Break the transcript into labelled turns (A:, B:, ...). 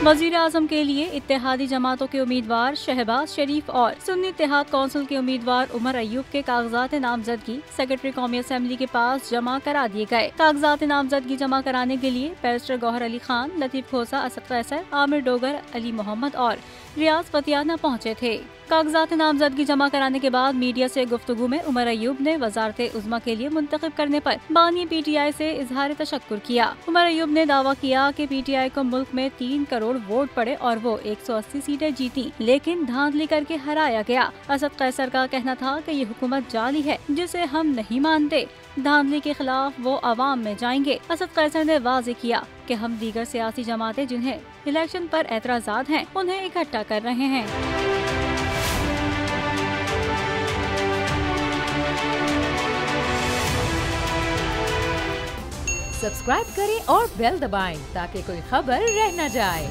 A: वजीर आजम के लिए इत्तेहादी जमातों के उम्मीदवार शहबाज शरीफ और सुन्नी इत्तेहाद कौंसिल के उम्मीदवार उमर अयूब के कागजात नामजदगी सेक्रेटरी कौमी असेंबली के पास जमा करा दिए गए। कागजात नामजदगी जमा कराने के लिए बैरिस्टर गौहर अली खान, लतीफ खोसा, असद कैसर, आमिर डोगर, अली मोहम्मद और रियाज फतियाना पहुँचे थे। कागजात नामजदगी जमा कराने के बाद मीडिया से गुफ्तगू में उमर अयूब ने वजारत उज़्मा के लिए मुंतखब करने पर बानी PTI से इजहार तशक्कुर किया। उमर अयूब ने दावा किया कि PTI को मुल्क में 3 करोड़ वोट पड़े और वो 180 सीटें जीती, लेकिन धांधली करके हराया गया। असद कैसर का कहना था कि ये हुकूमत जाली है जिसे हम नहीं मानते, धांधली के खिलाफ वो अवाम में जाएंगे। असद कैसर ने वाज़ेह किया कि हम दीगर सियासी जमातें जिन्हें इलेक्शन पर एतराज़ात हैं उन्हें इकट्ठा कर रहे हैं।
B: सब्सक्राइब करें और बेल दबाएं ताकि कोई खबर रह न जाए।